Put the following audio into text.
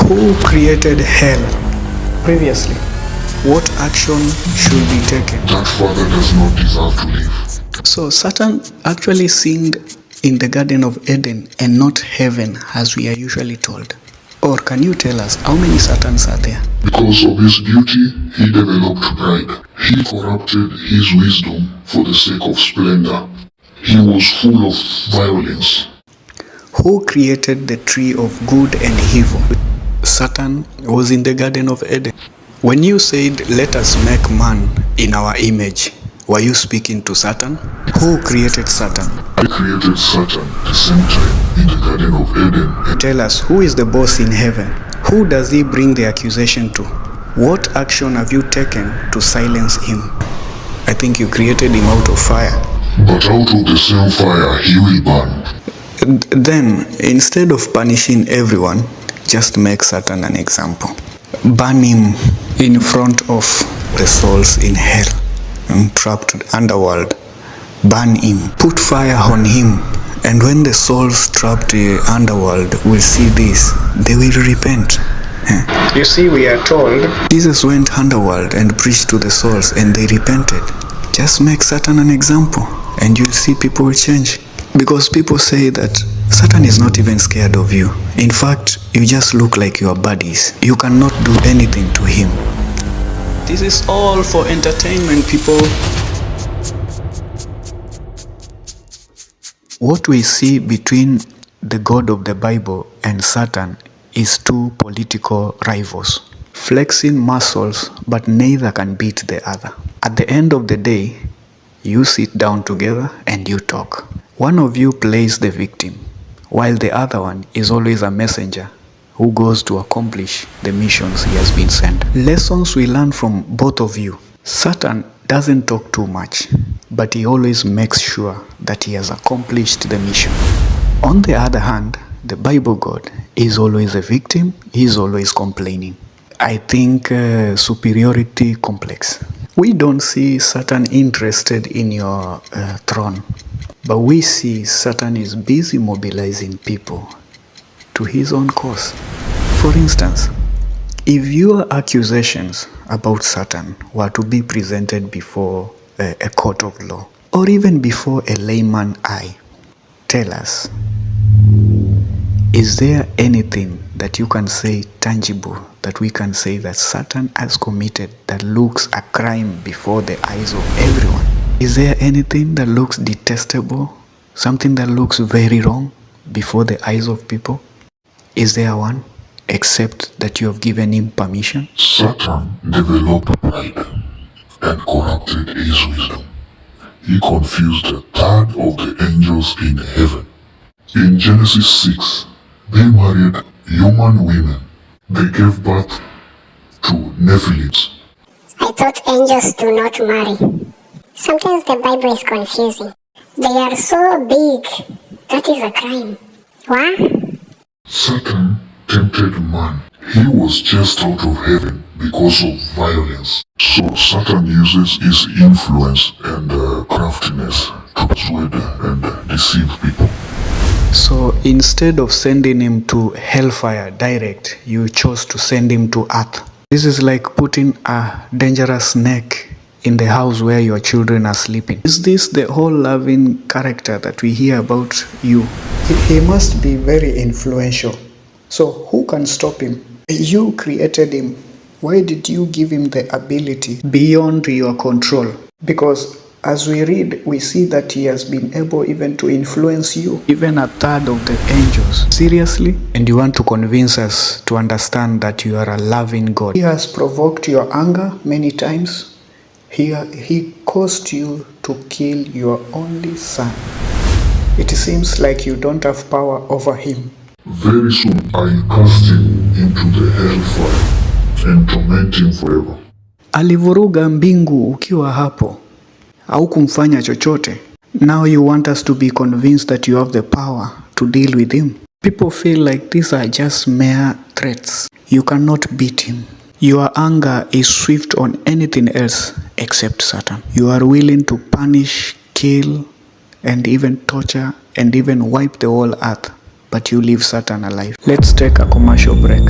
Who created hell? Previously, what action should be taken? That father does not deserve to live. So Satan actually sinned in the Garden of Eden and not heaven as we are usually told. Or can you tell us how many Satans are there? Because of his beauty, he developed pride. He corrupted his wisdom for the sake of splendor. He was full of violence. Who created the tree of good and evil? Satan was in the Garden of Eden. When you said, let us make man in our image, were you speaking to Satan? Who created Satan? I created Satan the same time in the Garden of Eden. Tell us, who is the boss in heaven? Who does he bring the accusation to? What action have you taken to silence him? I think you created him out of fire. But out of the same fire he will burn. Then, instead of punishing everyone, just make Satan an example. Burn him in front of the souls in hell, trapped underworld. Burn him. Put fire on him. And when the souls trapped underworld will see this, they will repent. You see, we are told Jesus went underworld and preached to the souls and they repented. Just make Satan an example and you'll see people will change. Because people say that Satan is not even scared of you. In fact, you just look like your buddies. You cannot do anything to him. This is all for entertainment, people. What we see between the God of the Bible and Satan is two political rivals, flexing muscles, but neither can beat the other. At the end of the day, you sit down together and you talk. One of you plays the victim, while the other one is always a messenger who goes to accomplish the missions he has been sent. Lessons we learn from both of you. Satan doesn't talk too much, but he always makes sure that he has accomplished the mission. On the other hand, the Bible God is always a victim, he is always complaining. I think superiority complex. We don't see Satan interested in your throne, but we see Satan is busy mobilizing people to his own cause. For instance, if your accusations about Satan were to be presented before a court of law, or even before a layman eye, tell us, is there anything that you can say tangible that we can say that Satan has committed that looks a crime before the eyes of everyone? Is there anything that looks detestable, something that looks very wrong before the eyes of people? Is there one, except that you have given him permission? Satan developed pride and corrupted his wisdom. He confused a third of the angels in heaven. In Genesis 6, they married human women. They gave birth to Nephilims. I thought angels do not marry. Sometimes the Bible is confusing. They are so big. That is a crime. What? Satan tempted man. He was chased out of heaven because of violence. So Satan uses his influence and craftiness to persuade and deceive people. So instead of sending him to hellfire direct, you chose to send him to earth. This is like putting a dangerous snake in the house where your children are sleeping. Is this the whole loving character that we hear about you? He must be very influential. So who can stop him? You created him. Why did you give him the ability beyond your control? Because as we read, we see that he has been able even to influence you, even a third of the angels. Seriously? And you want to convince us to understand that you are a loving God. He has provoked your anger many times. He caused you to kill your only son. It seems like you don't have power over him. Very soon I cast him into the hellfire and torment him forever. Alivuruga mbingu ukiwa hapo. Au kumfanya chochote. Now you want us to be convinced that you have the power to deal with him. People feel like these are just mere threats. You cannot beat him. Your anger is swift on anything else except Satan. You are willing to punish, kill, and even torture, and even wipe the whole earth, but you leave Satan alive. Let's take a commercial break.